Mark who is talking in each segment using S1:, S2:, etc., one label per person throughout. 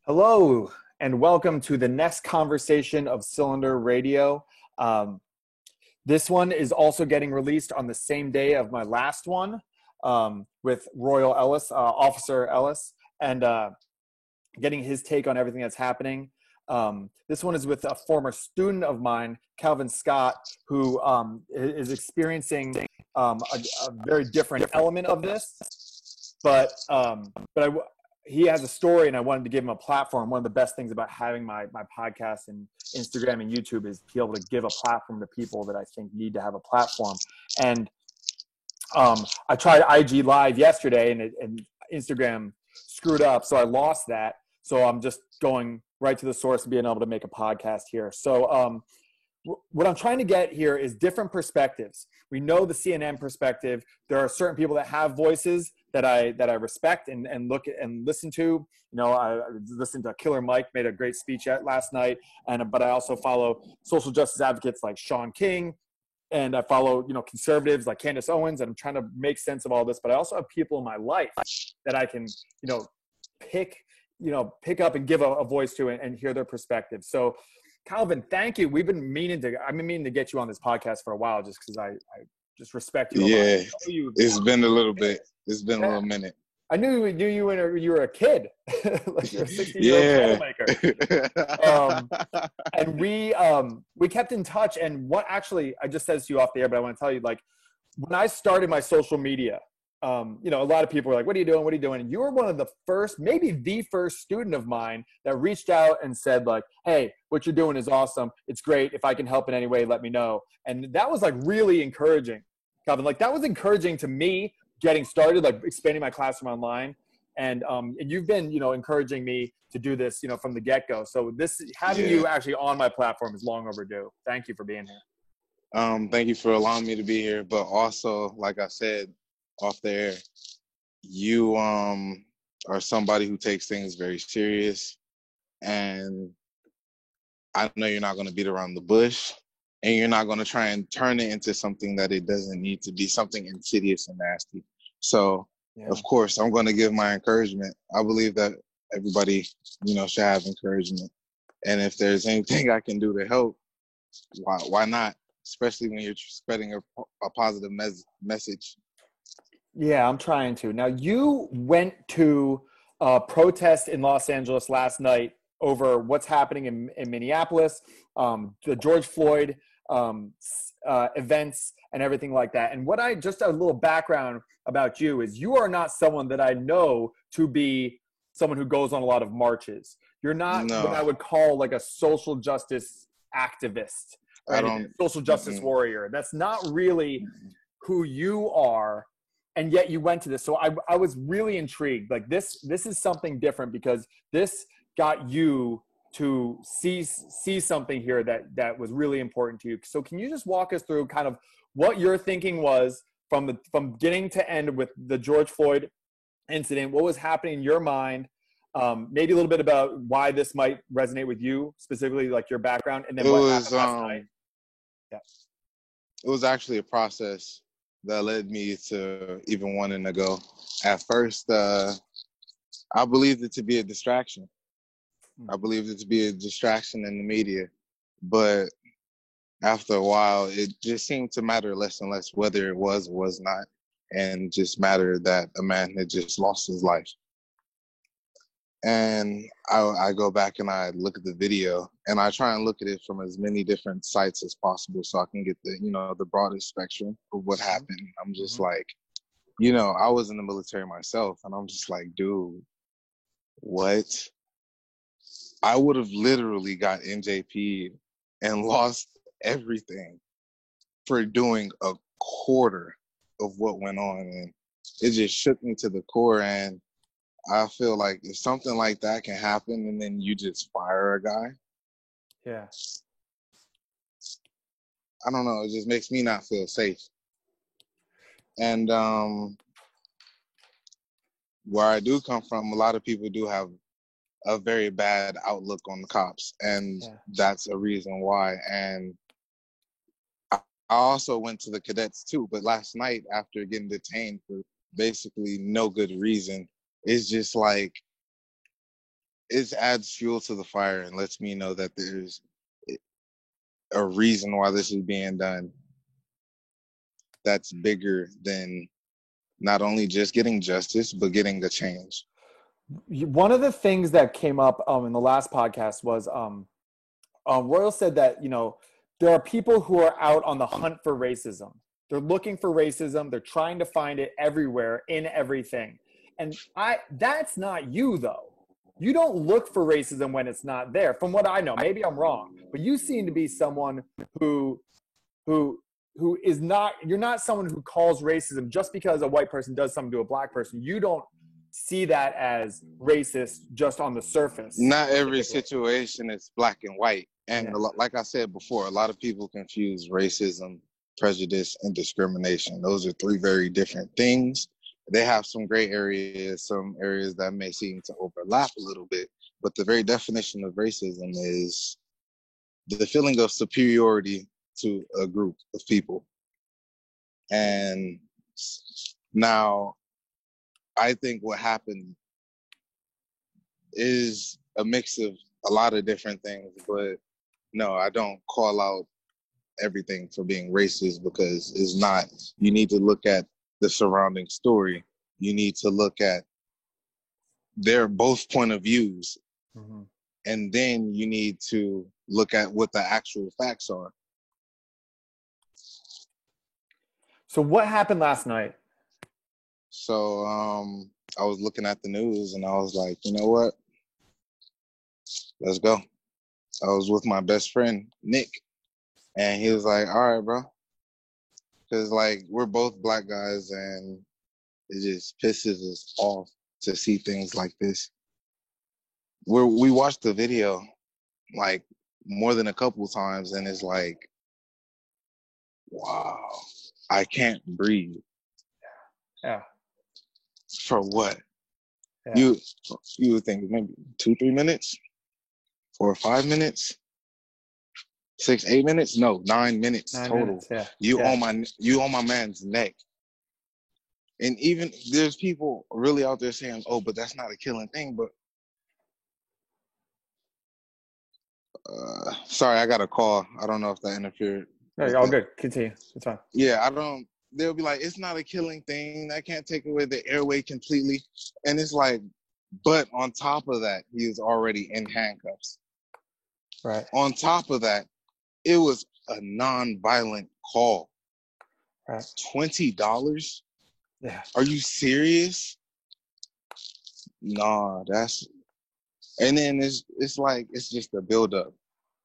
S1: Hello, and welcome to the next conversation of Cylinder Radio. Um, this one is also getting released on the same day of my last one with Royal Ellis, Officer Ellis, and getting his take on everything that's happening. This one is with a former student of mine, Calvin Scott, who is experiencing a very different element of this, but he has a story, and I wanted to give him a platform. One of the best things about having my podcast and Instagram and YouTube is to be able to give a platform to people that I think need to have a platform. And I tried IG Live yesterday, and Instagram screwed up, so I lost that. So I'm just going right to the source and being able to make a podcast here. So what I'm trying to get here is different perspectives. We know the CNN perspective. There are certain people that have voices that I respect and look at and listen to. You know, I listened to Killer Mike, made a great speech last night, but I also follow social justice advocates like Shaun King, and I follow, conservatives like Candace Owens, and I'm trying to make sense of all this. But I also have people in my life that I can, pick up and give a voice to and hear their perspective. So Calvin, thank you. I've been meaning to get you on this podcast for a while, just because I just respect you a lot.
S2: Yeah, it's been a little bit. It's been a little minute.
S1: I knew you when you were a kid, like you're a 16-year-old troublemaker. And we kept in touch. And what actually, I just said this to you off the air, but I want to tell you, like, when I started my social media, a lot of people were like, "What are you doing? What are you doing?" And you were one of the first, maybe the first student of mine that reached out and said, like, "Hey, what you're doing is awesome. It's great. If I can help in any way, let me know." And that was like really encouraging, Calvin. Like, that was encouraging to me getting started, like expanding my classroom online. And you've been, encouraging me to do this, from the get-go. So having you actually on my platform is long overdue. Thank you for being here.
S2: Thank you for allowing me to be here. But also, like I said off the air, you are somebody who takes things very serious, and I know you're not going to beat around the bush, and you're not going to try and turn it into something that it doesn't need to be, something insidious and nasty. So, Of course, I'm going to give my encouragement. I believe that everybody, should have encouragement. And if there's anything I can do to help, why not? Especially when you're spreading a positive message.
S1: Yeah, I'm trying to. Now, you went to a protest in Los Angeles last night over what's happening in Minneapolis, the George Floyd events and everything like that. And just a little background about you is you are not someone that I know to be someone who goes on a lot of marches. You're not what I would call like a social justice activist or social justice warrior. That's not really who you are. And yet you went to this. So I was really intrigued. Like this is something different because this got you to see something here that was really important to you. So can you just walk us through kind of what your thinking was from beginning to end with the George Floyd incident? What was happening in your mind? Maybe a little bit about why this might resonate with you, specifically like your background, and then what happened last night. Yeah.
S2: It was actually a process that led me to even wanting to go. At first, I believed it to be a distraction. I believed it to be a distraction in the media. But after a while, it just seemed to matter less and less whether it was or was not, and just mattered that a man had just lost his life. And I go back and I look at the video, and I try and look at it from as many different sites as possible so I can get the broadest spectrum of what happened. I'm just like, I was in the military myself, and I'm just like, dude, what? I would have literally got NJP and lost everything for doing a quarter of what went on. And it just shook me to the core. And I feel like if something like that can happen and then you just fire a guy.
S1: Yeah.
S2: I don't know. It just makes me not feel safe. And where I do come from, a lot of people do have a very bad outlook on the cops. And that's a reason why. And I also went to the cadets too. But last night, after getting detained for basically no good reason, it's just like, it adds fuel to the fire and lets me know that there's a reason why this is being done that's bigger than not only just getting justice, but getting the change.
S1: One of the things that came up in the last podcast was Royal said that, you know, there are people who are out on the hunt for racism. They're looking for racism. They're trying to find it everywhere in everything. And that's not you, though. You don't look for racism when it's not there. From what I know, maybe I'm wrong, but you seem to be someone who is not, you're not someone who calls racism just because a white person does something to a black person. You don't see that as racist just on the surface.
S2: Not every situation is black and white. And like I said before, a lot of people confuse racism, prejudice, and discrimination. Those are three very different things. They have some gray areas, some areas that may seem to overlap a little bit, but the very definition of racism is the feeling of superiority to a group of people. And now, I think what happened is a mix of a lot of different things, but no, I don't call out everything for being racist, because it's not. You need to look at the surrounding story. You need to look at their both point of views. Mm-hmm. And then you need to look at what the actual facts are.
S1: So what happened last night?
S2: So I was looking at the news and I was like, you know what? Let's go. I was with my best friend, Nick, and he was like, all right, bro. Because, like, we're both black guys and it just pisses us off to see things like this. We watched the video, like, more than a couple times, and it's like, wow, I can't breathe.
S1: Yeah.
S2: For what? Yeah. You would think maybe 2-3 minutes, 4 or 5 minutes, 6-8 minutes. No, 9 minutes
S1: 9
S2: total.
S1: Minutes, yeah.
S2: You on my man's neck. And even there's people really out there saying, "Oh, but that's not a killing thing." But sorry, I got a call. I don't know if that interfered.
S1: No, all good. Continue. It's fine.
S2: Yeah, they'll be like, it's not a killing thing. That can't take away the airway completely. And it's like, but on top of that, he is already in handcuffs.
S1: Right.
S2: On top of that, it was a non-violent call.
S1: Right.
S2: $20?
S1: Yeah.
S2: Are you serious? Nah, and then it's like, it's just a buildup.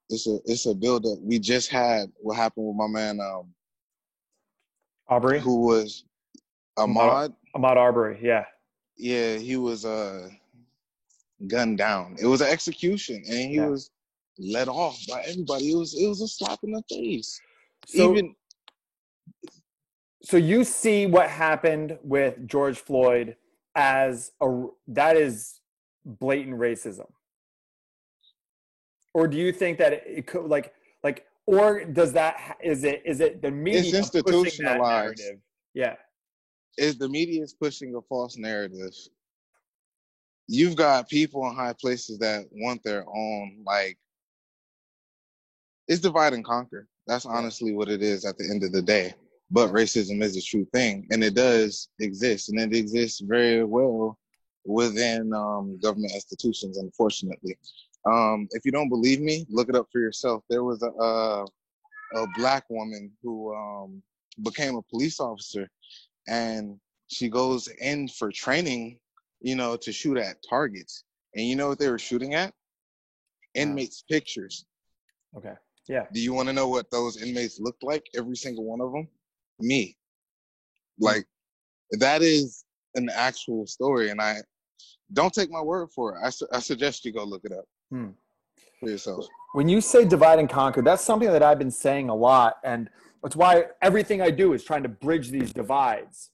S2: It's a buildup. We just had what happened with my man,
S1: Arbery,
S2: who was Ahmaud
S1: Arbery. Yeah.
S2: Yeah, he was gunned down. It was an execution, and he was let off by everybody. It was a slap in the face.
S1: So you see what happened with George Floyd as that is blatant racism, or do you think that it could or does that is it the media?
S2: It's institutionalized.
S1: Yeah.
S2: Is the media is pushing a false narrative. You've got people in high places that want their own, like, it's divide and conquer. That's honestly what it is at the end of the day. But racism is a true thing, and it does exist, and it exists very well within government institutions, unfortunately. If you don't believe me, look it up for yourself. There was a black woman who became a police officer, and she goes in for training, to shoot at targets. And you know what they were shooting at? Inmates' pictures.
S1: Okay. Yeah.
S2: Do you want to know what those inmates looked like? Every single one of them? Me. Like, that is an actual story. And I don't take my word for it. I suggest you go look it up for yourself.
S1: When you say divide and conquer, that's something that I've been saying a lot. And that's why everything I do is trying to bridge these divides.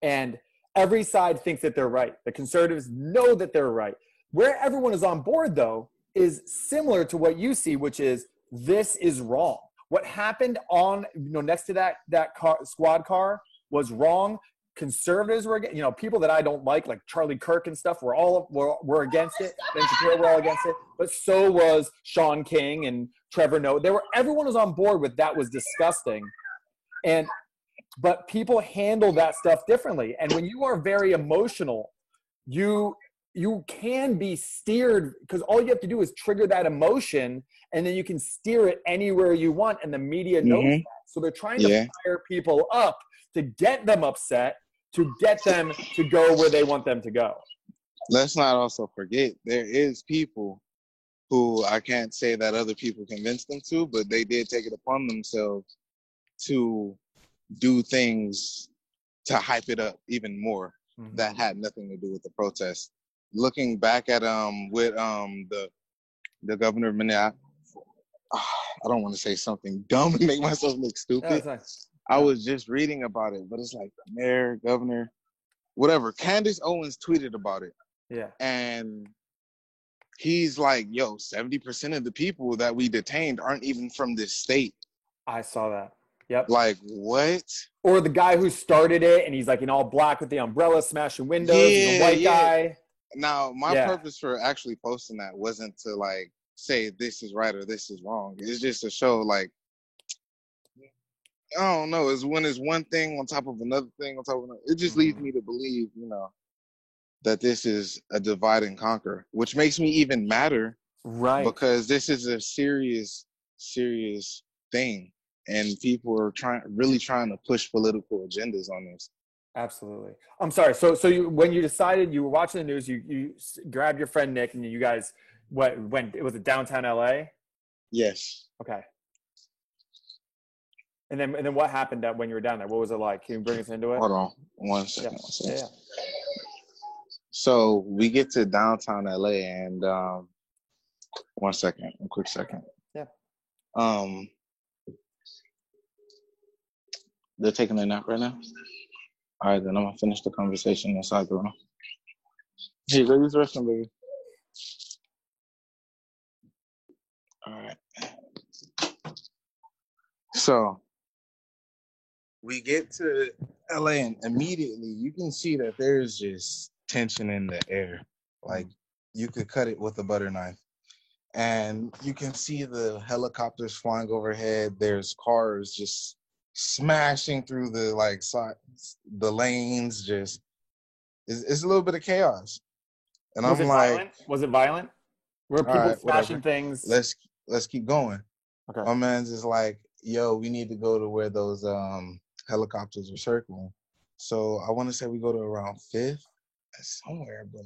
S1: And every side thinks that they're right. The conservatives know that they're right. Where everyone is on board, though, is similar to what you see, which is this is wrong. What happened on, next to that squad car was wrong. conservatives were, people that I don't like Charlie Kirk and stuff, were against it. Ben Shapiro were all against it, but so was Sean King and Trevor Noah. Everyone was on board with that was disgusting, but people handle that stuff differently. And when you are very emotional, you can be steered, because all you have to do is trigger that emotion, and then you can steer it anywhere you want, and the media knows that. So they're trying to fire people up to get them upset, to get them to go where they want them to go.
S2: Let's not also forget, there is people who I can't say that other people convinced them to, but they did take it upon themselves to do things to hype it up even more. That had nothing to do with the protest. Looking back at with the governor of Minneapolis, I don't want to say something dumb and make myself look stupid. I was just reading about it, but it's like the mayor, governor, whatever. Candace Owens tweeted about it.
S1: Yeah.
S2: And he's like, yo, 70% of the people that we detained aren't even from this state.
S1: I saw that. Yep.
S2: Like, what?
S1: Or the guy who started it, and he's like in all black with the umbrella, smashing windows. He's a white guy.
S2: Now, my purpose for actually posting that wasn't to like say this is right or this is wrong. It's just to show like, I don't know. It's when it's one thing on top of another thing on top of another. It just leads me to believe, that this is a divide and conquer, which makes me even madder.
S1: Right.
S2: Because this is a serious, serious thing. And people are really trying to push political agendas on this.
S1: Absolutely. I'm sorry. So when you decided you were watching the news, you grabbed your friend Nick, and you guys went. It was downtown LA.
S2: Yes.
S1: Okay. And then what happened when you were down there? What was it like? Can you bring us into it?
S2: Hold on, one second.
S1: Yeah.
S2: So we get to downtown LA, and a quick second.
S1: Yeah.
S2: They're taking a nap right now? All right, then I'm going to finish the conversation inside the room. Hey, go use the restroom, baby. All right. So we get to LA, and immediately you can see that there's just tension in the air. Like, you could cut it with a butter knife. And you can see the helicopters flying overhead. There's cars just smashing through the the lanes. Just it's a little bit of chaos. And
S1: was it violent? Was it violent? Were people smashing things?
S2: Let's keep going.
S1: Okay.
S2: My man's just like, yo, we need to go to where those helicopters are circling. So I want to say we go to around 5th somewhere, but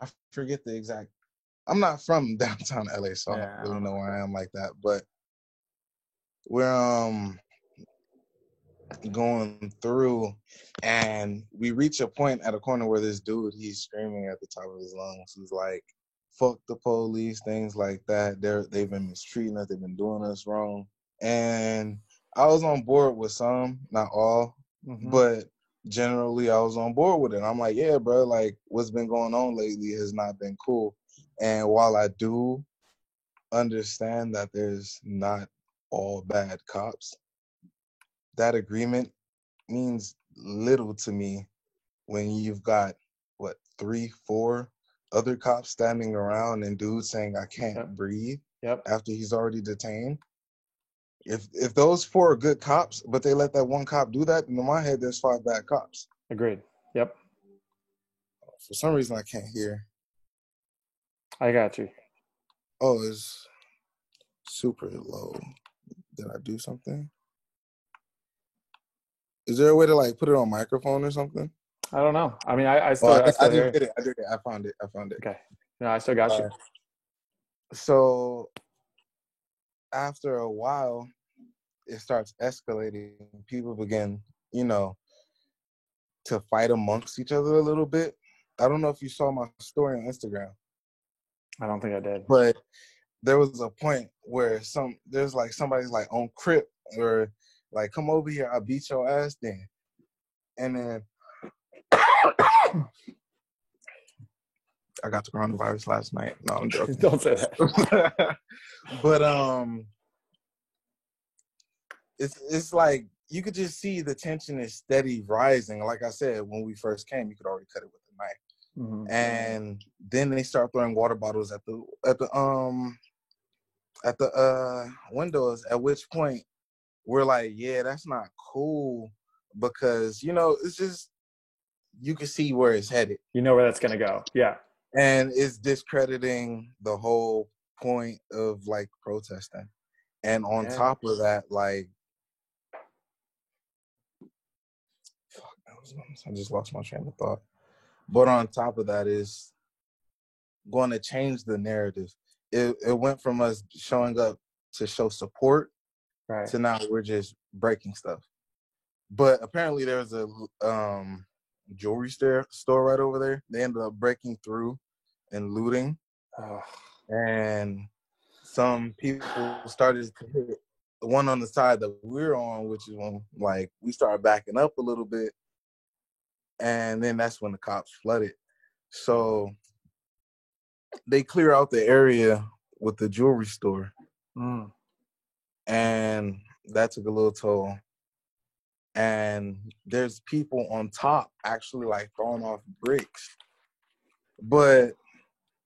S2: I forget the exact. I'm not from downtown LA, so I don't really know where I am like that. But we're going through, and we reach a point at a corner where this dude, he's screaming at the top of his lungs. He's like, fuck the police, things like that. They've been mistreating us. They've been doing us wrong. And I was on board with some, not all, but generally I was on board with it. I'm like, yeah, bro, like what's been going on lately has not been cool. And while I do understand that there's not all bad cops, that agreement means little to me when you've got, 3-4 other cops standing around and dudes saying, I can't breathe after he's already detained. If those 4 are good cops, but they let that one cop do that, in my head, there's 5 bad cops.
S1: Agreed. Yep.
S2: For some reason, I can't hear.
S1: I got you.
S2: Oh, it's super low. Did I do something? Is there a way to put it on microphone or something?
S1: I don't know. I mean, I still
S2: did it. I did it. I found it.
S1: Okay. No, I still got you.
S2: So after a while, it starts escalating. People begin, to fight amongst each other a little bit. I don't know if you saw my story on Instagram.
S1: I don't think I did.
S2: But there was a point where there's somebody's on Crip, or come over here, I'll beat your ass then. And then I got the coronavirus last night. No, I'm joking.
S1: Don't say that.
S2: But it's like
S3: you could just see the tension is steady rising. Like I said, when we first came, you could already cut it with a knife.
S1: Mm-hmm.
S3: And then they start throwing water bottles at the windows, at which point we're like, yeah, that's not cool, because it's just, you can see where it's headed.
S1: You know where that's gonna go. Yeah.
S3: And it's discrediting the whole point of like protesting. And on top of that, like, I just lost my train of thought. But on top of that is going to change the narrative. It went from us showing up to show support,
S1: right,
S3: to now we're just breaking stuff. But apparently there's a jewelry store right over there. They ended up breaking through and looting. And some people started to hit the one on the side that we're on, which is when like we started backing up a little bit. And then that's when the cops flooded. So they clear out the area with the jewelry store.
S1: Mm.
S3: And that took a little toll. And there's people on top actually like throwing off bricks. But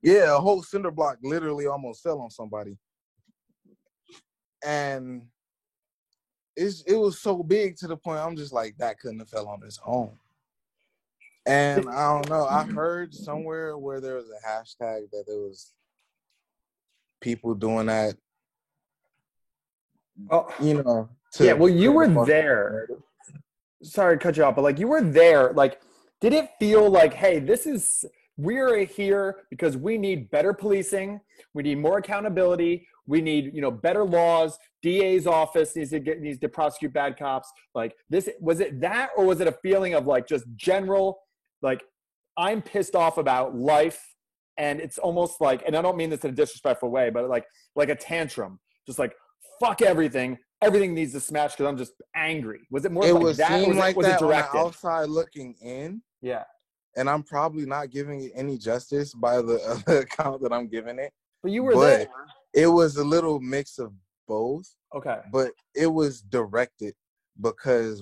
S3: yeah, a whole cinder block literally almost fell on somebody. And it was so big to the point I'm just like, that couldn't have fell on its own. And I don't know, I heard somewhere where there was a hashtag that there was people doing that.
S1: Oh,
S3: yeah,
S1: well, you were there. Sorry to cut you off, but like you were there. Like, did it feel like, hey, we're here because we need better policing, we need more accountability, we need better laws. DA's office needs to prosecute bad cops. Like this, was it that, or was it a feeling of like just general, like I'm pissed off about life, and it's almost like, and I don't mean this in a disrespectful way, but like a tantrum, just like fuck everything. Everything needs to smash because I'm just angry. Was it more like that?
S3: Seem like
S1: was
S3: that
S1: it directed?
S3: On the outside looking in.
S1: Yeah.
S3: And I'm probably not giving it any justice by the account that I'm giving it.
S1: But you were there.
S3: It was a little mix of both.
S1: Okay.
S3: But it was directed because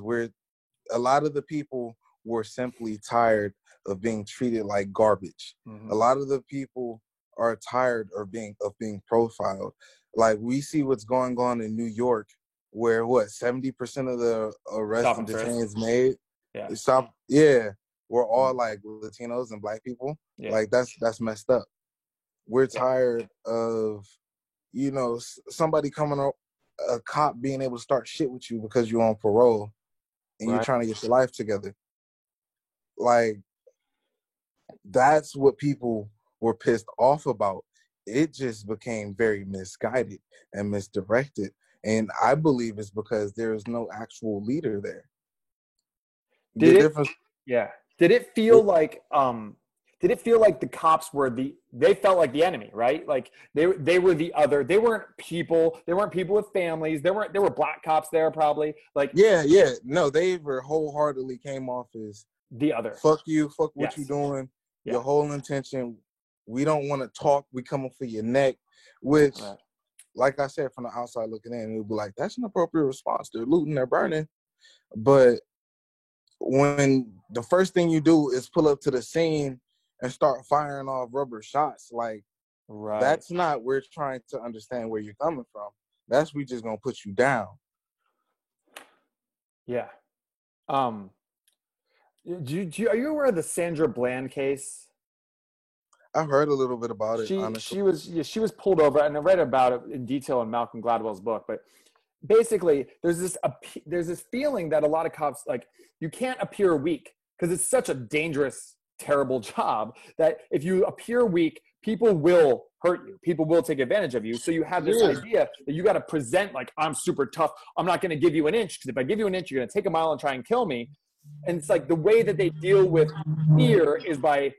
S3: a lot of the people were simply tired of being treated like garbage. Mm-hmm. A lot of the people are tired of being profiled. Like we see what's going on in New York, where 70% of the arrests and detainees made. Yeah. We're all like Latinos and Black people. Yeah. Like that's messed up. We're tired of, somebody coming up, a cop being able to start shit with you because you're on parole and you're trying to get your life together. Like, that's what people were pissed off about. It just became very misguided and misdirected. And I believe it's because there is no actual leader there.
S1: Did it feel like the cops were they felt like the enemy, right? Like they were the other. They weren't people with families. There were Black cops there probably. Like
S3: yeah. No, they were wholeheartedly came off as
S1: the other.
S3: Fuck you, fuck what you doing. Yeah. Your whole intention, we don't want to talk, we coming for your neck. Which like I said, from the outside looking in, it would be like, that's an appropriate response. They're looting, they're burning. But when the first thing you do is pull up to the scene and start firing off rubber shots, like that's not, we're trying to understand where you're coming from. That's, we just gonna put you down.
S1: Yeah. Are you aware of the Sandra Bland case?
S3: I heard a little bit about it.
S1: She was pulled over, and I read about it in detail in Malcolm Gladwell's book. But basically, there's this feeling that a lot of cops, like, you can't appear weak because it's such a dangerous, terrible job that if you appear weak, people will hurt you. People will take advantage of you. So you have this idea that you got to present like, I'm super tough. I'm not going to give you an inch, because if I give you an inch, you're going to take a mile and try and kill me. And it's like the way that they deal with fear is by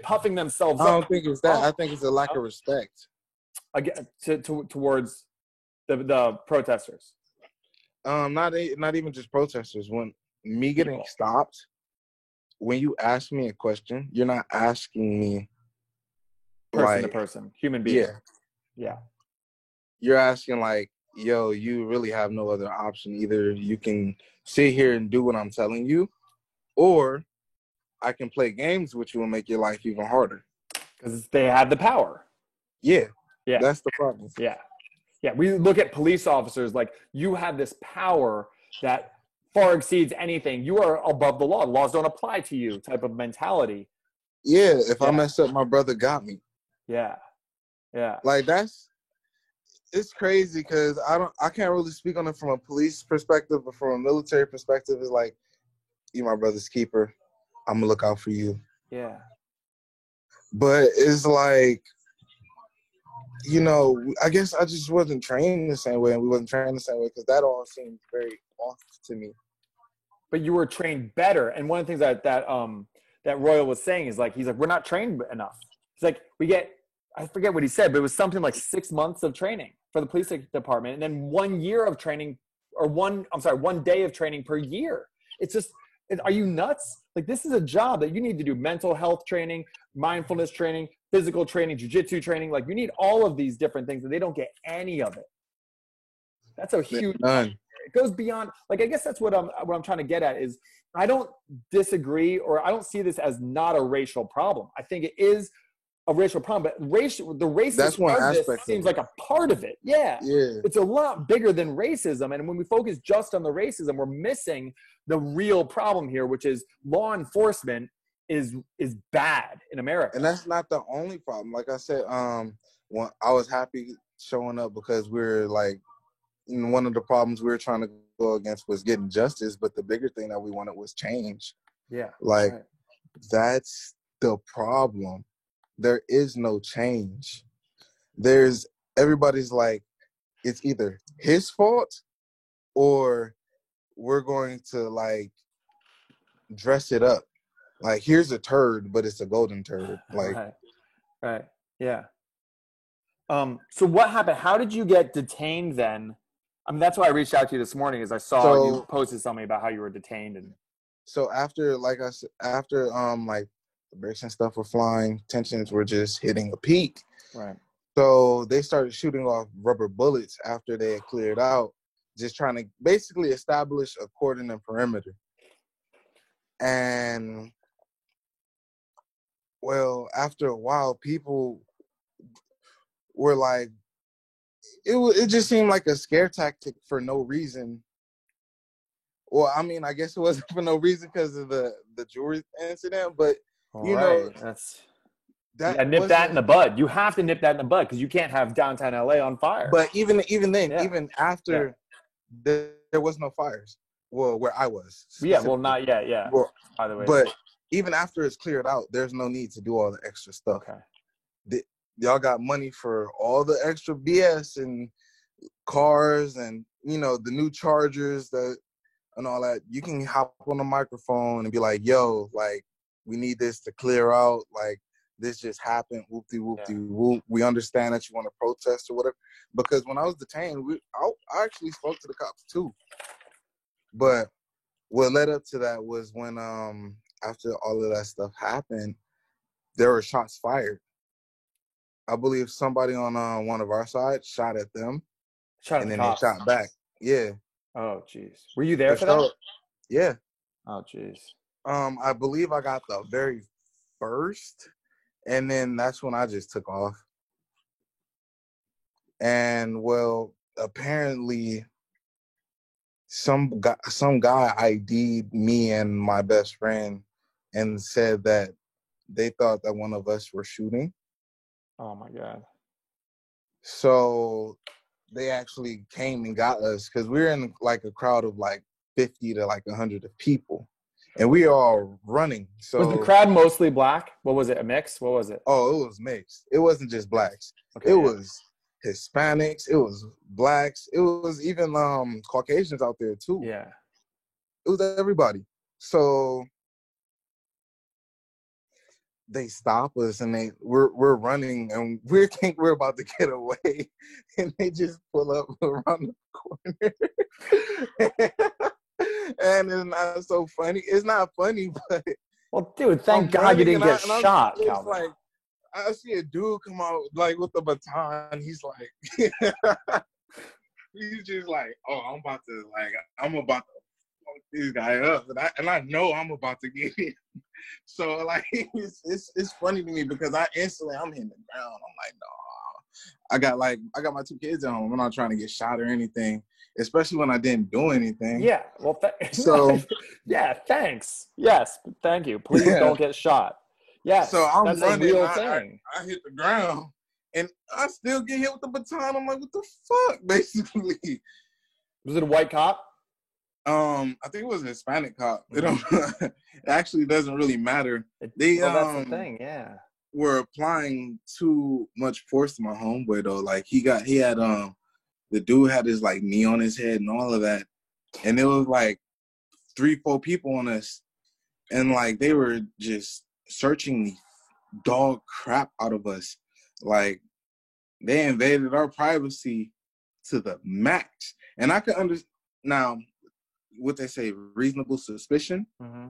S1: puffing themselves up.
S3: I don't think it's that. I think it's a lack of respect.
S1: Again, towards the protesters.
S3: Not even just protesters. When me getting stopped, when you ask me a question, you're not asking me
S1: person to person, human being.
S3: Yeah. You're asking like, yo, you really have no other option. Either you can sit here and do what I'm telling you, or I can play games with you and make your life even harder.
S1: Because they have the power.
S3: Yeah,
S1: Yeah.
S3: that's the problem.
S1: Yeah. Yeah. We look at police officers like you have this power that far exceeds anything. You are above the law. Laws don't apply to you type of mentality.
S3: Yeah, if I mess up, my brother got me.
S1: Yeah. Yeah.
S3: Like it's crazy because I can't really speak on it from a police perspective, but from a military perspective, it's like, you my brother's keeper. I'm gonna look out for you.
S1: Yeah.
S3: But it's like, you know, I guess I just wasn't trained the same way, and we wasn't trained the same way because that all seemed very off to me.
S1: But you were trained better. And one of the things that Royal was saying is like, he's like, we're not trained enough. He's like, I forget what he said, but it was something like 6 months of training for the police department. And then 1 year of training or 1 day of training per year. It's just, are you nuts? Like, this is a job that you need to do mental health training, mindfulness training, physical training, jiu-jitsu training. Like, you need all of these different things, and they don't get any of it. That's a huge, it goes beyond, like, I guess that's what I'm trying to get at is I don't disagree, or I don't see this as not a racial problem. I think it is a racial problem, but the racist part of this seems like a part of it. Yeah. It's a lot bigger than racism. And when we focus just on the racism, we're missing the real problem here, which is law enforcement is bad in America.
S3: And that's not the only problem. Like I said, when I was happy showing up because we're like, one of the problems we were trying to go against was getting justice, but the bigger thing that we wanted was change.
S1: Yeah.
S3: Like, that's the problem. There is no change. Everybody's like, it's either his fault or we're going to like dress it up. Like, here's a turd, but it's a golden turd. Like,
S1: right. Yeah. So what happened? How did you get detained then? I mean, that's why I reached out to you this morning, is I saw you posted something about how you were detained. And
S3: so after, like I said, like the bricks and stuff were flying, tensions were just hitting a peak.
S1: Right.
S3: So they started shooting off rubber bullets after they had cleared out, just trying to basically establish a cordon and perimeter. And well, after a while, people were like, it just seemed like a scare tactic for no reason. Well, I mean, I guess it wasn't for no reason because of the jewelry incident, but you know,
S1: nip that in the bud. You have to nip that in the bud because you can't have downtown LA on fire.
S3: But even then, even after there was no fires. Well, where I was.
S1: Yeah, well, not yet. Yeah.
S3: Well,
S1: by the way,
S3: but even after it's cleared out, there's no need to do all the extra stuff.
S1: Okay.
S3: Y'all got money for all the extra BS and cars and, you know, the new chargers and all that. You can hop on the microphone and be like, yo, like, we need this to clear out. Like, this just happened. Whoop-de-whoop-de-whoop. We understand that you want to protest or whatever. Because when I was detained, I actually spoke to the cops too. But what led up to that was when, after all of that stuff happened, there were shots fired. I believe somebody on one of our sides shot at them, and then they shot back. Yeah.
S1: Oh, jeez. Were you there for that?
S3: Yeah.
S1: Oh, jeez.
S3: I believe I got the very first, and then that's when I just took off. And well, apparently, some guy ID'd me and my best friend, and said that they thought that one of us were shooting.
S1: Oh my God.
S3: So they actually came and got us because we were in like a crowd of like 50 to like 100 of people, and we are all running. So
S1: was the crowd mostly black? What was it? A mix? What was it?
S3: Oh, it was mixed. It wasn't just blacks. Okay, it was Hispanics. It was blacks. It was even Caucasians out there too.
S1: Yeah.
S3: It was everybody. So they stop us and we're running and we think we're about to get away, and they just pull up around the corner. And it's not so funny. It's not funny, but
S1: well, dude, thank God you didn't get shot.
S3: It's like I see a dude come out like with a baton. He's like, He's just like, oh, I'm about to fuck this guy up, and I know I'm about to get hit. So like, it's funny to me because I'm hitting the ground. I'm like, no, I got my 2 kids at home. I'm not trying to get shot or anything, especially when I didn't do anything.
S1: Yeah. Well,
S3: so
S1: yeah. Thanks. Yes. Thank you. Please don't get shot. Yes.
S3: So I'm
S1: that's
S3: running.
S1: a real thing.
S3: I hit the ground, and I still get hit with the baton. I'm like, what the fuck, basically.
S1: Was it a white cop?
S3: I think it was a Hispanic cop. It actually doesn't really matter.
S1: That's the thing, yeah.
S3: Were applying too much force to my homeboy though. Like he had the dude had his like knee on his head and all of that, and it was like 3-4 people on us, and like they were just searching the dog crap out of us. Like they invaded our privacy to the max, and I could understand now. What they say, reasonable suspicion.
S1: Mm-hmm.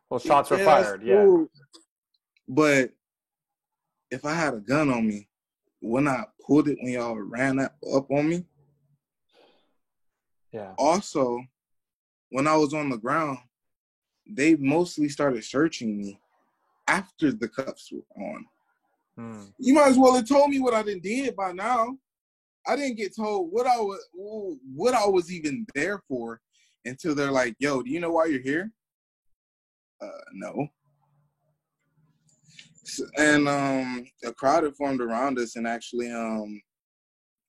S1: Well, shots were fired, yeah.
S3: Cool. But if I had a gun on me, when I pulled it when y'all ran up on me,
S1: yeah.
S3: Also, when I was on the ground, they mostly started searching me after the cuffs were on. You might as well have told me what I did by now. I didn't get told what I was even there for until they're like, yo, do you know why you're here? No. And a crowd had formed around us, and actually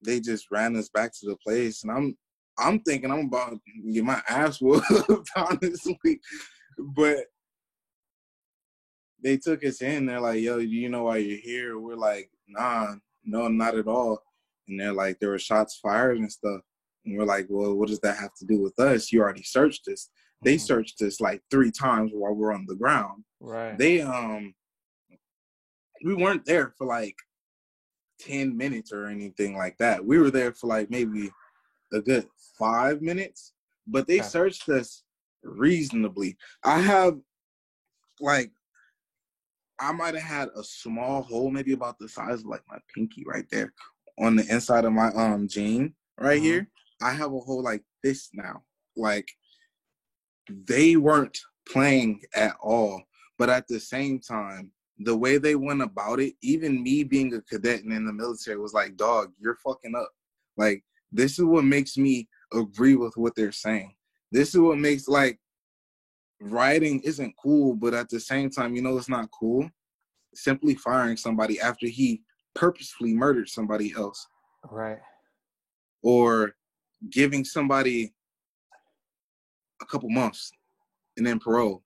S3: they just ran us back to the place, and I'm thinking I'm about to get my ass whooped, honestly. But they took us in. They're like, yo, do you know why you're here? We're like, nah, no, not at all. And they're like, there were shots fired and stuff. And we're like, well, what does that have to do with us? You already searched us. They searched us like 3 times while we're on the ground.
S1: Right.
S3: They, we weren't there for like 10 minutes or anything like that. We were there for like maybe a good 5 minutes, but they searched us reasonably. I might have had a small hole, maybe about the size of like my pinky right there on the inside of my jean right here. I have a hole like this now. Like, they weren't playing at all. But at the same time, the way they went about it, even me being a cadet and in the military was like, dog, you're fucking up. Like, this is what makes me agree with what they're saying. This is what makes, like, rioting isn't cool, but at the same time, you know it's not cool? Simply firing somebody after he purposefully murdered somebody else.
S1: Right.
S3: Or giving somebody a couple months and then parole.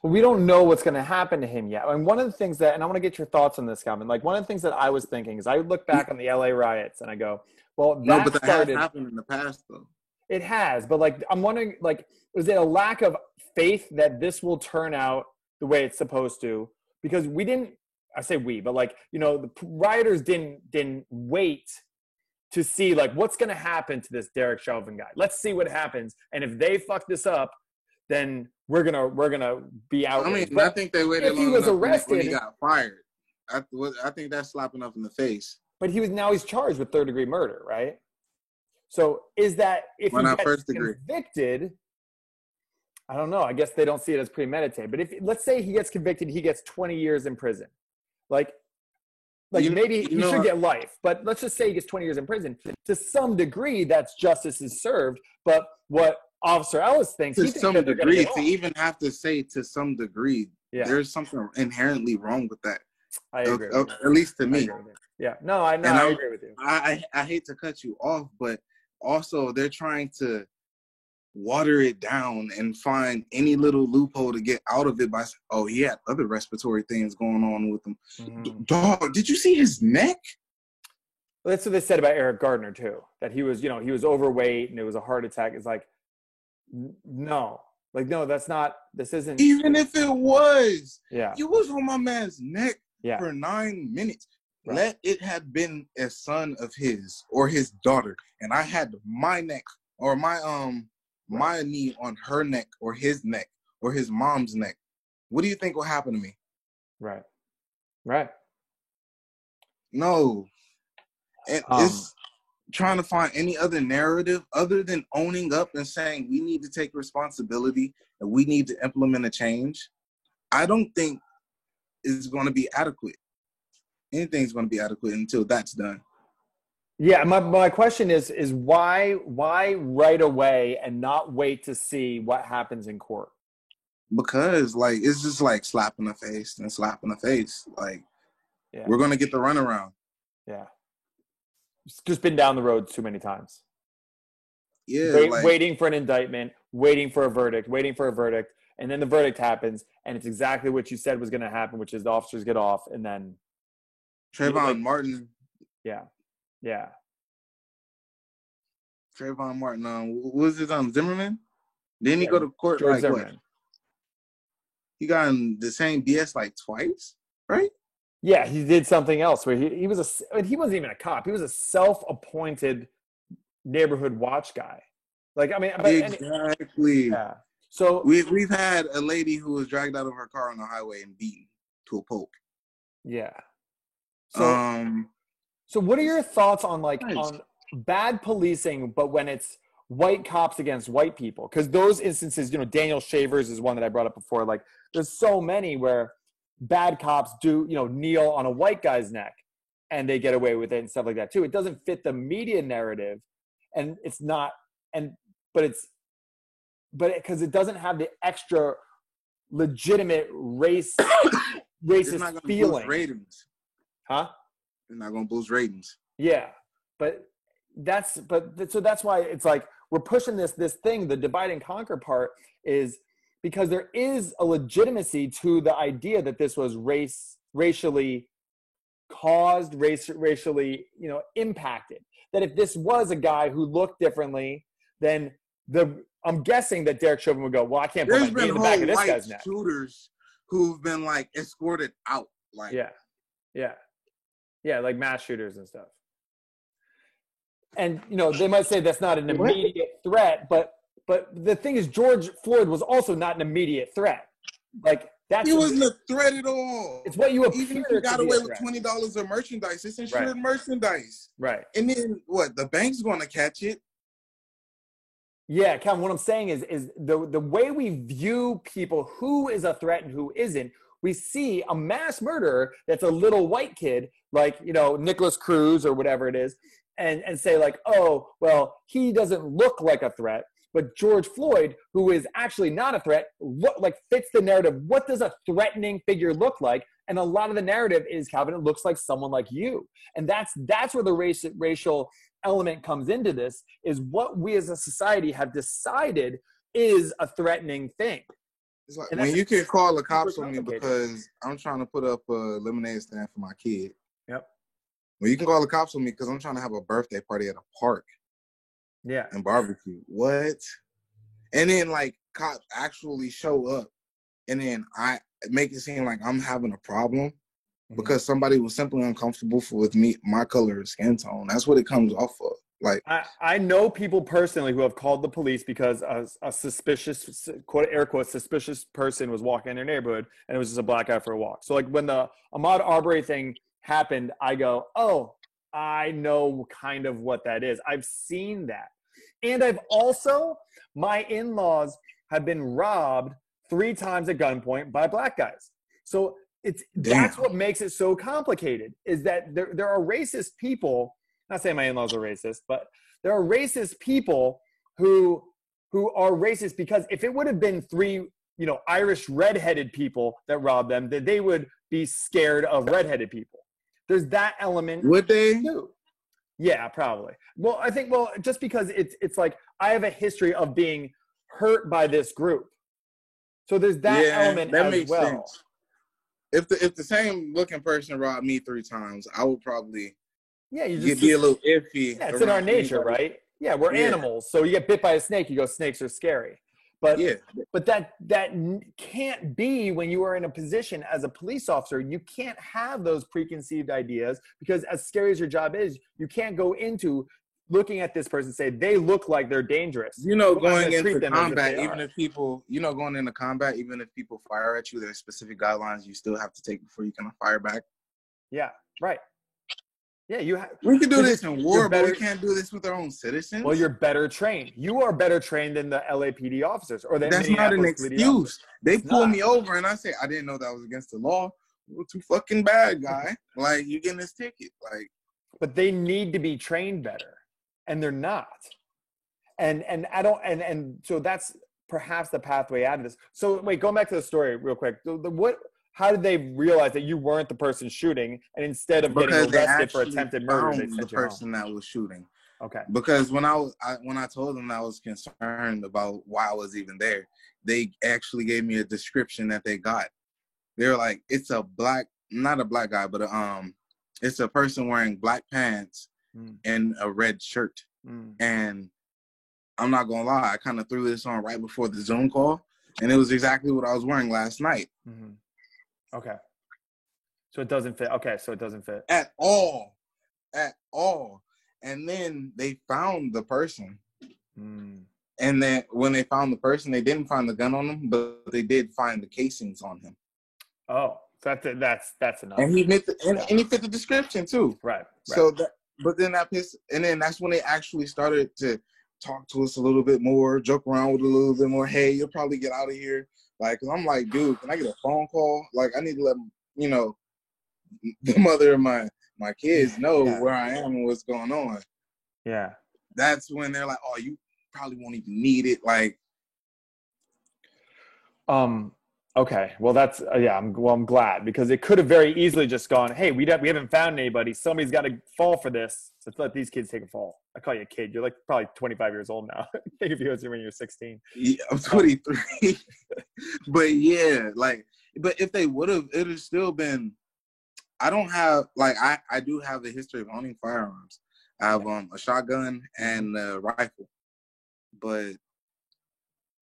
S1: Well, we don't know what's going to happen to him yet. And one of the things that, and I want to get your thoughts on this, Calvin, like one of the things that I was thinking is I look back on the LA riots and I go, well,
S3: no, but that has happened in the past though.
S1: It has, but like, I'm wondering, like, was it a lack of faith that this will turn out the way it's supposed to? Because we didn't, I say we, but like, you know, the rioters didn't wait to see like what's going to happen to this Derek Chauvin guy. Let's see what happens. And if they fuck this up, then we're gonna be out.
S3: I mean, I think they waited
S1: long enough arrested,
S3: when he got fired. I think that's slapping up in the face.
S1: But he's charged with 3rd-degree murder, right? So is that if he gets convicted? I don't know. I guess they don't see it as premeditated. But if let's say he gets convicted, he gets 20 years in prison. Like maybe he should get life. But let's just say he gets 20 years in prison. To some degree, that's justice is served. But what Officer Ellis thinks,
S3: to some degree, to even have to say to some degree, there's something inherently wrong with that.
S1: I agree.
S3: At least to me.
S1: Yeah. No, I know. I agree with you.
S3: I hate to cut you off, but also they're trying to water it down and find any little loophole to get out of it by, oh, he had other respiratory things going on with him. Dog, did you see his neck?
S1: Well, that's what they said about Eric Gardner too, that he was, he was overweight and it was a heart attack. It's like, no, that's not, this isn't.
S3: Even if it was,
S1: yeah,
S3: you was on my man's neck for 9 minutes. Right. Let it have been a son of his or his daughter, and I had my neck or my knee on her neck or his neck or his mom's neck. What do you think will happen to me?
S1: Right.
S3: No. And trying to find any other narrative other than owning up and saying we need to take responsibility and we need to implement a change, I don't think is going to be adequate. Anything's going to be adequate until that's done.
S1: Yeah, my question is why right away and not wait to see what happens in court?
S3: Because like it's just like slapping the face and slapping the face. Like we're gonna get the runaround.
S1: Yeah, it's just been down the road too many times.
S3: Yeah,
S1: waiting for an indictment, waiting for a verdict, and then the verdict happens, and it's exactly what you said was going to happen, which is the officers get off, and then
S3: Trayvon Martin.
S1: Yeah.
S3: Trayvon Martin. What was his Zimmerman? Didn't he go to court
S1: George
S3: like
S1: Zimmerman.
S3: what? He got in the same BS like twice, right?
S1: Yeah, he did something else where he wasn't even a cop. He was a self-appointed neighborhood watch guy. Like, I mean,
S3: exactly.
S1: Yeah. So
S3: we've had a lady who was dragged out of her car on the highway and beaten to a pulp.
S1: Yeah. So what are your thoughts on on bad policing, but when it's white cops against white people? Because those instances, Daniel Shavers is one that I brought up before. Like, there's so many where bad cops do, kneel on a white guy's neck and they get away with it and stuff like that too. It doesn't fit the media narrative, and it's not, but because it doesn't have the extra legitimate racist feeling.
S3: Ratings.
S1: Huh?
S3: It's not going to boost ratings.
S1: Yeah, so that's why it's like we're pushing this thing. The divide and conquer part is because there is a legitimacy to the idea that this was racially caused, racially impacted. That if this was a guy who looked differently, then I'm guessing that Derek Chauvin would go, well, I can't put my knee in the back of this guy's neck.
S3: Shooters who've been like escorted out, like
S1: like mass shooters and stuff. And they might say that's not an immediate threat, but the thing is, George Floyd was also not an immediate threat. Like
S3: he wasn't a threat at all.
S1: It's what you appear
S3: even if you got away with $20 of merchandise, it's insured merchandise,
S1: right?
S3: And then what? The bank's going to catch it.
S1: Yeah, Calvin, what I'm saying is the way we view people, who is a threat and who isn't. We see a mass murderer that's a little white kid, like, Nicholas Cruz or whatever it is, and say like, oh, well, he doesn't look like a threat. But George Floyd, who is actually not a threat, fits the narrative. What does a threatening figure look like? And a lot of the narrative is, Calvin, it looks like someone like you. And that's where the racial element comes into this, is what we as a society have decided is a threatening thing.
S3: It's like when you can call the cops on me because I'm trying to put up a lemonade stand for my kid.
S1: Yep.
S3: When you can call the cops on me because I'm trying to have a birthday party at a park.
S1: Yeah.
S3: And barbecue. What? And then cops actually show up and then I make it seem like I'm having a problem because somebody was simply uncomfortable with me, my color of skin tone. That's what it comes off of. Like,
S1: I know people personally who have called the police because a suspicious, quote, air quotes, suspicious person was walking in their neighborhood and it was just a black guy for a walk. So like when the Ahmaud Arbery thing happened, I go, oh, I know kind of what that is. I've seen that. And I've also, my in-laws have been robbed 3 times at gunpoint by black guys. So that's what makes it so complicated, is that there are racist people. Not saying my in-laws are racist, but there are racist people who are racist because if it would have been 3, Irish redheaded people that robbed them, that they would be scared of redheaded people. There's that element.
S3: Would they?
S1: Too. Yeah, probably. Well, I think, just because it's like I have a history of being hurt by this group. So there's that element
S3: that
S1: as
S3: makes
S1: well.
S3: Sense. If the same looking person robbed me 3 times, I would probably be a little iffy.
S1: Yeah, it's in our nature, right? Yeah, we're animals. So you get bit by a snake, you go, snakes are scary. But that can't be when you are in a position as a police officer. You can't have those preconceived ideas because as scary as your job is, you can't go into looking at this person and say they look like they're dangerous.
S3: Going into combat, even if people, going into combat, even if people fire at you, there's specific guidelines you still have to take before you can fire back.
S1: Yeah, right. Yeah, you have.
S2: We can do this in war, but
S1: better,
S2: we can't do this with our own citizens.
S1: Well, you're better trained. You are better trained than the LAPD officers or the
S2: That's not an excuse. They pull me over and I say, I didn't know that was against the law. You're too fucking bad, guy. Like, you getting this ticket. Like,
S1: but they need to be trained better, and they're not. And I don't. And so that's perhaps the pathway out of this. So wait, going back to the story real quick. What? How did they realize that you weren't the person shooting, and instead of getting arrested for attempted murder, they sent
S2: the person that was shooting?
S1: Okay.
S2: Because when I told them I was concerned about why I was even there, they actually gave me a description that they got. They were like, it's a not a black guy, but it's a person wearing black pants and a red shirt. And I'm not gonna lie, I kind of threw this on right before the Zoom call, and it was exactly what I was wearing last night.
S1: Okay. So it doesn't fit. Okay, so it doesn't fit.
S2: At all. And then they found the person. And then when they found the person, they didn't find the gun on him, but they did find the casings on him.
S1: Oh, so that's enough.
S2: And he fit the description too.
S1: Right.
S2: So then that's when they actually started to talk to us a little bit more, joke around with a little bit more. Hey, you'll probably get out of here. Like, cause I'm like, dude, can I get a phone call? Like, I need to let the mother of my kids know where I am and what's going on.
S1: Yeah.
S2: That's when they're like, oh, you probably won't even need it. Like,
S1: okay. Well, that's I'm glad, because it could have very easily just gone, hey, we haven't found anybody. Somebody's got to fall for this. Let's let these kids take a fall. I call you a kid. You're like probably 25 years old now. Think of you as when you're 16.
S2: Yeah, I'm 23. But yeah, but if they would have, it would have still been. I don't have I do have the history of owning firearms. I have a shotgun and a rifle. But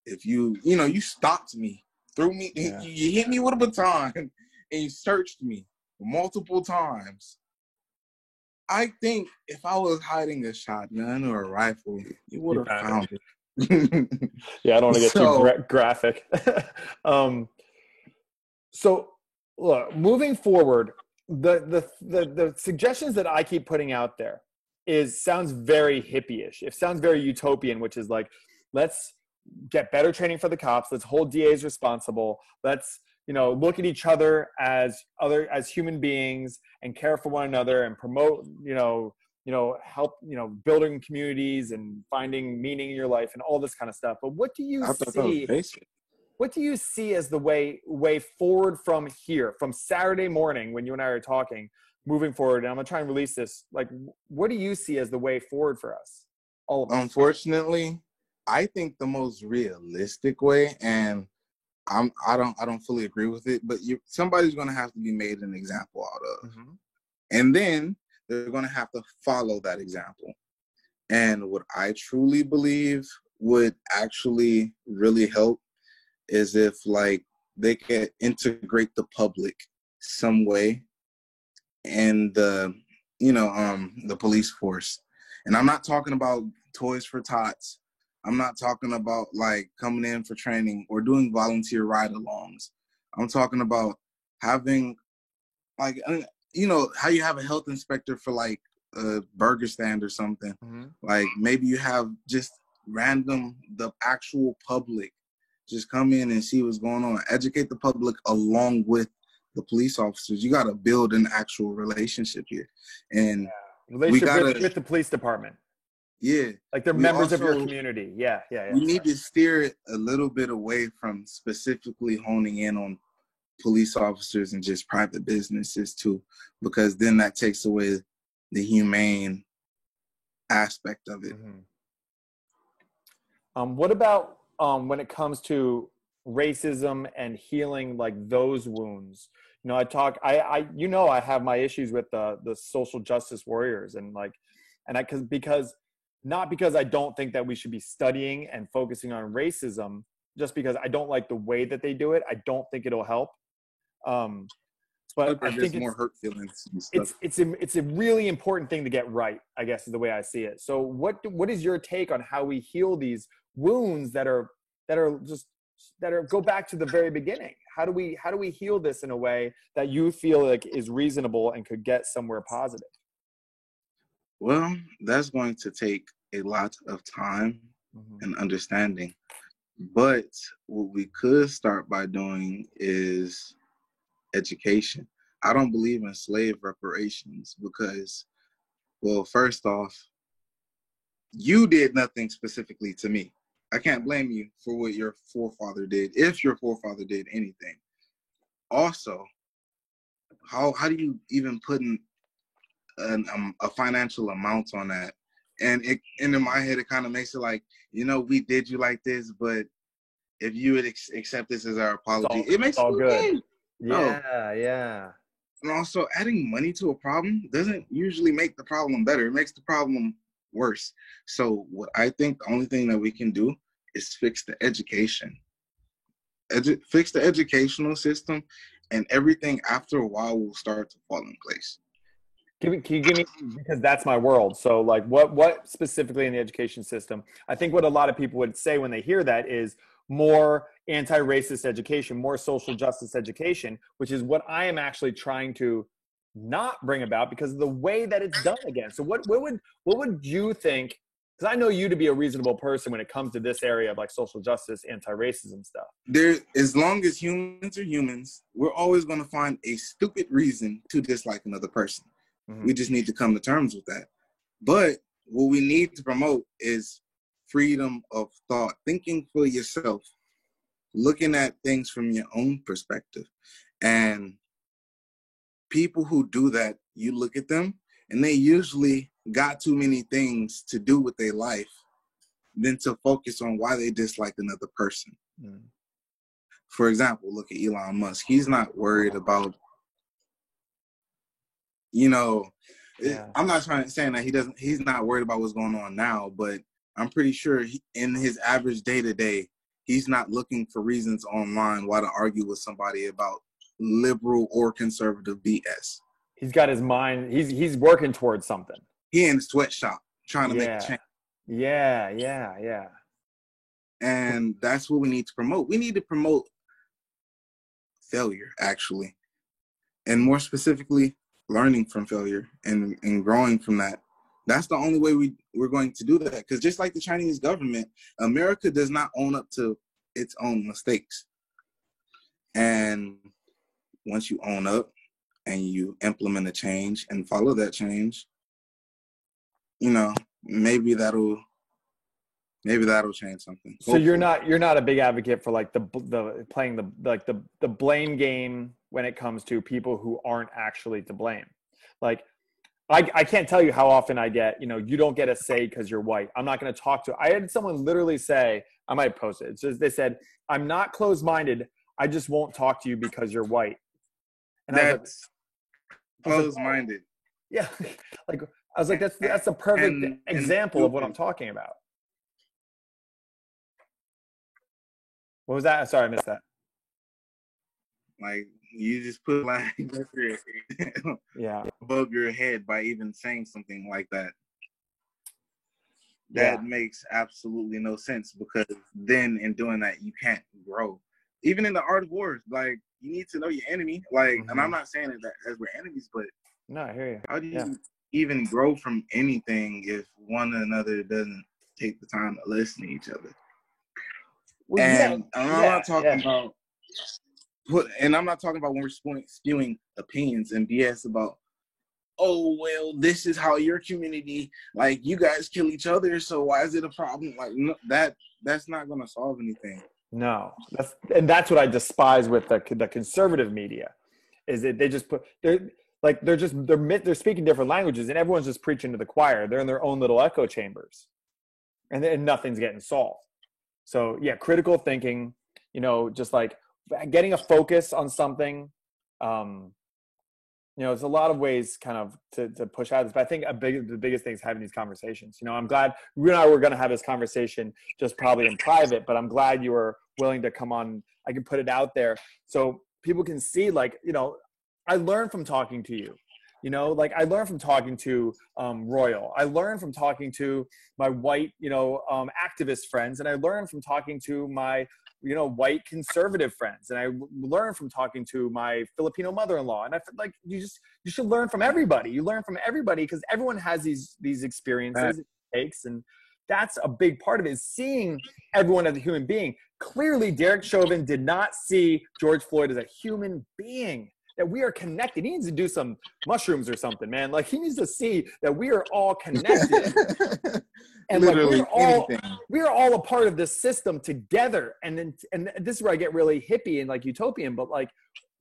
S2: if you stopped me, threw me, you hit me with a baton, and you searched me multiple times. I think if I was hiding a shotgun or a rifle, you would have found it.
S1: Yeah, I don't want to get too graphic. So, look, moving forward, the suggestions that I keep putting out there sounds very hippie-ish. It sounds very utopian, which is like, let's get better training for the cops. Let's hold DAs responsible. Let's look at each other as human beings and care for one another and promote help building communities and finding meaning in your life and all this kind of stuff. But what do you see? What do you see as the way forward from here, from Saturday morning when you and I are talking, moving forward? And I'm gonna try and release this. Like, what do you see as the way forward for us? All of us.
S2: Unfortunately, I think the most realistic way, and I don't fully agree with it, but somebody's gonna have to be made an example out of, and then they're gonna have to follow that example. And what I truly believe would actually really help is if they can integrate the public some way in the police force. And I'm not talking about Toys for Tots. I'm not talking about coming in for training or doing volunteer ride-alongs. I'm talking about having how you have a health inspector for a burger stand or something. Maybe you have just the actual public just come in and see what's going on. Educate the public along with the police officers. You got to build an actual relationship here. And
S1: relationship with the police department.
S2: Yeah.
S1: Like they're members of your community. Yeah.
S2: We need to steer it a little bit away from specifically honing in on police officers and just private businesses too, because then that takes away the humane aspect of it.
S1: What about when it comes to racism and healing those wounds? I have my issues with the social justice warriors because not because I don't think that we should be studying and focusing on racism, just because I don't like the way that they do it. I don't think it'll help. But I think
S2: more hurt feelings and stuff.
S1: It's a really important thing to get right, I guess, is the way I see it. So what is your take on how we heal these wounds that go back to the very beginning? How do we heal this in a way that you feel like is reasonable and could get somewhere positive?
S3: Well, that's going to take a lot of time
S1: Mm-hmm.
S3: and understanding. But what we could start by doing is education. I don't believe in slave reparations because, well, first off, you did nothing specifically to me. I can't blame you for what your forefather did, if your forefather did anything. Also, how do you even put a financial amount on that? And in my head, it kind of makes it like, we did you like this, but if you would accept this as our apology, it makes
S1: all
S3: it
S1: good.
S3: okay.
S1: Yeah.
S3: And also, adding money to a problem doesn't usually make the problem better. It makes the problem worse. So what I think the only thing that we can do is fix the education. Fix the educational system, and everything after a while will start to fall in place.
S1: Can you give me, because that's my world. So like what specifically in the education system? I think what a lot of people would say when they hear that is more anti-racist education, more social justice education, which is what I am actually trying to not bring about because of the way that it's done again. So what would you think? Because I know you to be a reasonable person when it comes to this area of like social justice, anti-racism stuff.
S3: As long as humans are humans, we're always going to find a stupid reason to dislike another person. Mm-hmm. We just need to come to terms with that. But what we need to promote is freedom of thought, thinking for yourself, looking at things from your own perspective. And people who do that, you look at them and they usually got too many things to do with their life than to focus on why they dislike another person. Mm. For example, look at Elon Musk. He's not worried about, I'm not saying that he's not worried about what's going on now, but I'm pretty sure in his average day-to-day, he's not looking for reasons online why to argue with somebody about liberal or conservative BS.
S1: He's got his mind. He's working towards something.
S3: He in the sweatshop trying to make a change.
S1: Yeah.
S3: And that's what we need to promote. We need to promote failure, actually. And more specifically, learning from failure and growing from that. That's the only way we're going to do that. Because just like the Chinese government, America does not own up to its own mistakes. And once you own up and you implement a change and follow that change, maybe that'll change something.
S1: So you're not a big advocate for like the playing the blame game when it comes to people who aren't actually to blame. Like I can't tell you how often I get, you don't get a say because you're white. I'm not going to talk to. I had someone literally say, I might post it. It's just, they said, I'm not closed-minded. I just won't talk to you because you're white. And
S3: that's closed-minded.
S1: Yeah, like I was like, that's a perfect example of what I'm talking about. What was that? Sorry, I missed that.
S3: Like you just put like above your head by even saying something like that. That makes absolutely no sense because then in doing that you can't grow. Even in the art of war, like you need to know your enemy. Like, and I'm not saying that as we're enemies, but
S1: no, I hear you.
S3: How do you even grow from anything if one another doesn't take the time to listen to each other? Well, I'm not talking about I'm not talking about when we're spewing opinions and BS about, oh well, this is how your community, like you guys kill each other, so why is it a problem? Like no, that's not going to solve anything.
S1: No, that's what I despise with the conservative media, is that they just they're speaking different languages and everyone's just preaching to the choir. They're in their own little echo chambers, and nothing's getting solved. So yeah, critical thinking, just like getting a focus on something. There's a lot of ways kind of to push out this, but I think the biggest thing is having these conversations. I'm glad you and I were going to have this conversation just probably in private, but I'm glad you were willing to come on. I can put it out there so people can see, like, I learned from talking to you. You know, like I learn from talking to Royal. I learn from talking to my white, activist friends, and I learn from talking to my, white conservative friends, and I learn from talking to my Filipino mother-in-law. And I feel like you should learn from everybody. You learn from everybody because everyone has these experiences, takes, and that's a big part of it, is seeing everyone as a human being. Clearly, Derek Chauvin did not see George Floyd as a human being, that we are connected. He needs to do some mushrooms or something, man. Like, he needs to see that we are all connected. And
S3: Literally
S1: like we are all a part of this system together. And this is where I get really hippie and like utopian, but like,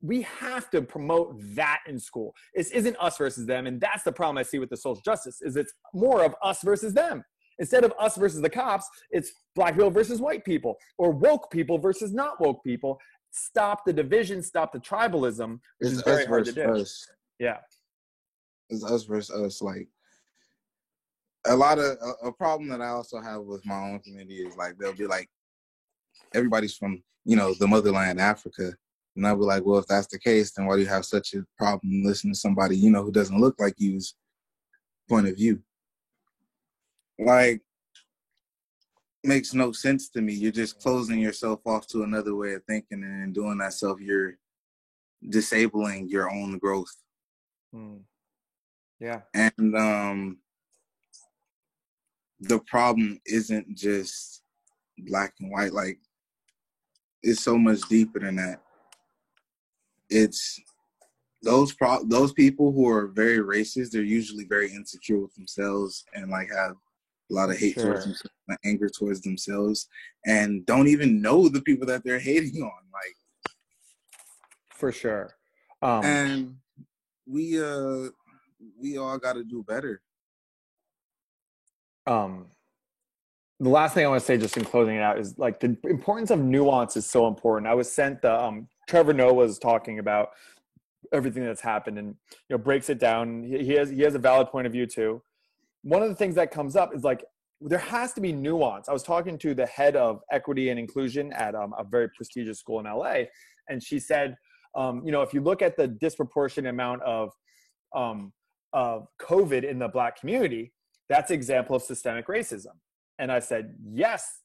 S1: we have to promote that in school. This isn't us versus them. And that's the problem I see with the social justice, is it's more of us versus them. Instead of us versus the cops, it's black people versus white people, or woke people versus not woke people. Stop the division, stop the tribalism, which is very hard to do.
S3: Us.
S1: Yeah.
S3: It's us versus us. Like, a problem that I also have with my own community is like, they'll be like, everybody's from, the motherland, Africa. And I'll be like, well, if that's the case, then why do you have such a problem listening to somebody, who doesn't look like you's point of view? Like, makes no sense to me. You're just closing yourself off to another way of thinking, and in doing that self, you're disabling your own growth.
S1: Yeah.
S3: And the problem isn't just black and white. Like, it's so much deeper than that. It's those people who are very racist, they're usually very insecure with themselves and like have a lot of hate towards themselves, anger towards themselves, and don't even know the people that they're hating on. Like,
S1: for sure.
S3: And we all got to do better.
S1: The last thing I want to say, just in closing it out, is like the importance of nuance is so important. I was sent the Trevor Noah was talking about everything that's happened, and breaks it down. He has a valid point of view too. One of the things that comes up is like, there has to be nuance. I was talking to the head of equity and inclusion at a very prestigious school in LA, and she said, if you look at the disproportionate amount of COVID in the Black community, that's an example of systemic racism. And I said, yes,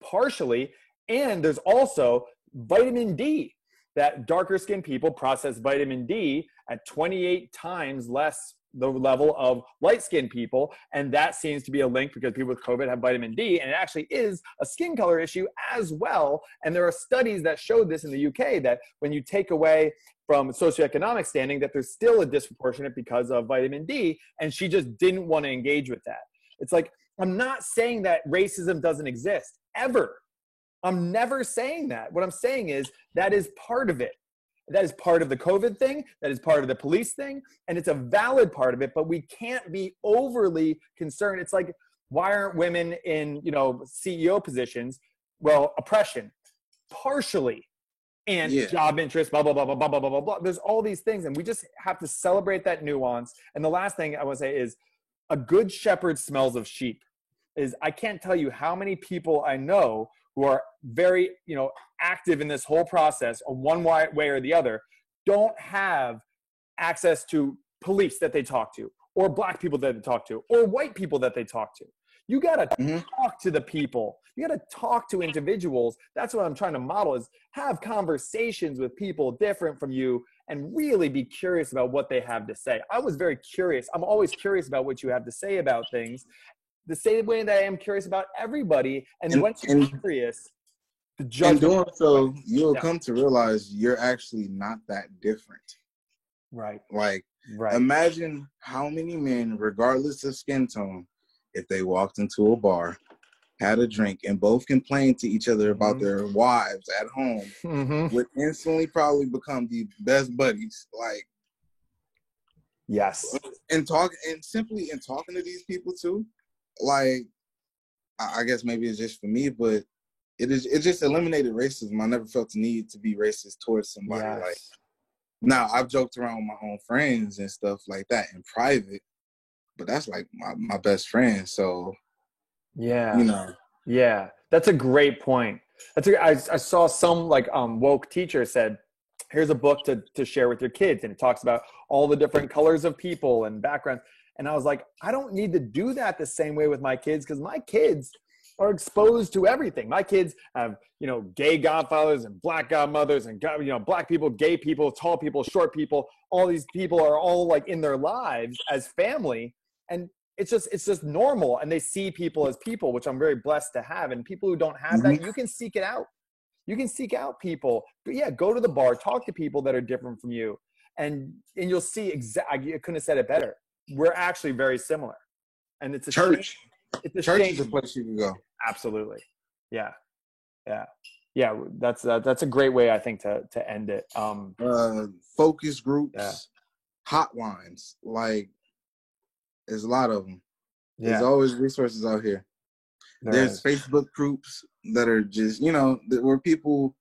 S1: partially. And there's also vitamin D, that darker skinned people process vitamin D at 28 times less the level of light-skinned people. And that seems to be a link because people with COVID have vitamin D, and it actually is a skin color issue as well. And there are studies that showed this in the UK, that when you take away from socioeconomic standing, that there's still a disproportionate because of vitamin D. And she just didn't want to engage with that. It's like, I'm not saying that racism doesn't exist, ever. I'm never saying that. What I'm saying is that is part of it. That is part of the COVID thing. That is part of the police thing. And it's a valid part of it, but we can't be overly concerned. It's like, why aren't women in, CEO positions? Well, oppression, partially, and job interest, blah, blah, blah, blah, blah, blah, blah, blah, blah. There's all these things, and we just have to celebrate that nuance. And the last thing I want to say is, a good shepherd smells of sheep. I can't tell you how many people I know who are very, active in this whole process, or one way or the other, don't have access to police that they talk to, or Black people that they talk to, or white people that they talk to. You got to talk to the people. You got to talk to individuals. That's what I'm trying to model, is have conversations with people different from you and really be curious about what they have to say. I was very curious. I'm always curious about what you have to say about things, the same way that I am curious about everybody. And once you're curious, the judgment.
S3: In doing so, you'll come to realize you're actually not that different.
S1: Right.
S3: Like, imagine how many men, regardless of skin tone, if they walked into a bar, had a drink, and both complained to each other about their wives at home, would instantly probably become the best buddies. Like,
S1: yes.
S3: And talking to these people too, like, I guess maybe it's just for me, but it just eliminated racism. I never felt the need to be racist towards somebody.
S1: Yes.
S3: Like, now I've joked around with my own friends and stuff like that in private, but that's like my best friend. So
S1: yeah, that's a great point. I saw some woke teacher said, here's a book to share with your kids. And it talks about all the different colors of people and backgrounds. And I was like, I don't need to do that the same way with my kids, because my kids are exposed to everything. My kids have, you know, gay godfathers and black godmothers and, you know, black people, gay people, tall people, short people. All these people are all like in their lives as family. And it's just normal. And they see people as people, which I'm very blessed to have. And people who don't have that, you can seek it out. You can seek out people. But yeah, go to the bar, talk to people that are different from you. And you'll see exactly, I couldn't have said it better. We're actually very similar. And it's a
S3: church.
S1: It's a
S3: church
S1: shame.
S3: is a place you can go.
S1: Absolutely. Yeah. That's a great way, I think, to end it.
S3: Focus groups, hotlines, like there's a lot of them. There's always resources out here. There's Facebook groups that are just, you know, where people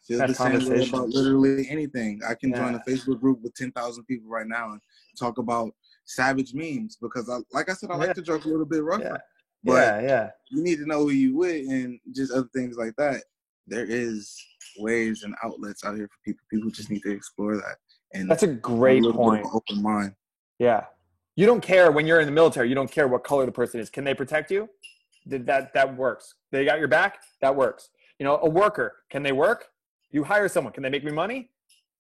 S3: feel the same way about literally anything. I can join a Facebook group with 10,000 people right now and talk about savage memes, because like I said, I like to joke a little bit rougher. But you need to know who you with and just other things like that. There is ways and outlets out here for people. People just need to explore that. And
S1: that's a great point.
S3: Bit of an open mind.
S1: Yeah. You don't care when you're in the military. You don't care what color the person is. Can they protect you? That works. They got your back. That works. You know, a worker, can they work? You hire someone. Can they make me money?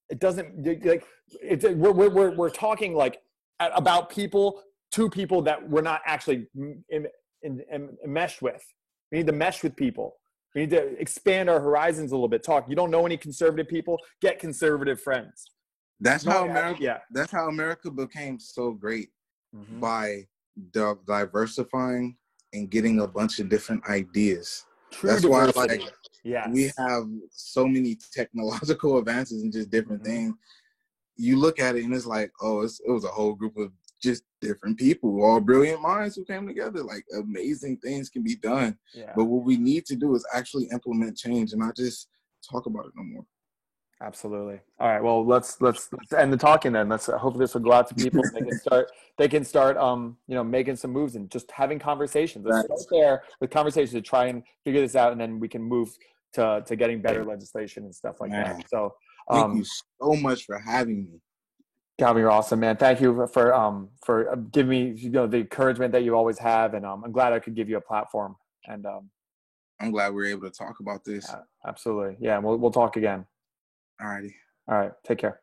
S1: It doesn't, like, we're talking like about people, to people that we're not actually meshed with. We need to mesh with people. We need to expand our horizons a little bit. You don't know any conservative people? Get conservative friends.
S3: That's how America became so great, by diversifying and getting a bunch of different ideas. That's diversity. Why, we have so many technological advances and just different things. You look at it and it's like, oh, it was a whole group of just different people, all brilliant minds who came together. Like, amazing things can be done. But what we need to do is actually implement change and not just talk about it no more.
S1: Absolutely. All right. Well, let's end the talking then. Hopefully this will go out to people. They can start you know, making some moves and just having conversations. Let's start there with conversations to try and figure this out, and then we can move to getting better legislation and stuff like that. So
S3: thank you so much for having me.
S1: Calvin, you're awesome, man. Thank you for giving me, you know, the encouragement that you always have, and I'm glad I could give you a platform. And
S3: I'm glad we were able to talk about this.
S1: Absolutely. Yeah, we'll talk again.
S3: All righty.
S1: All right. Take care.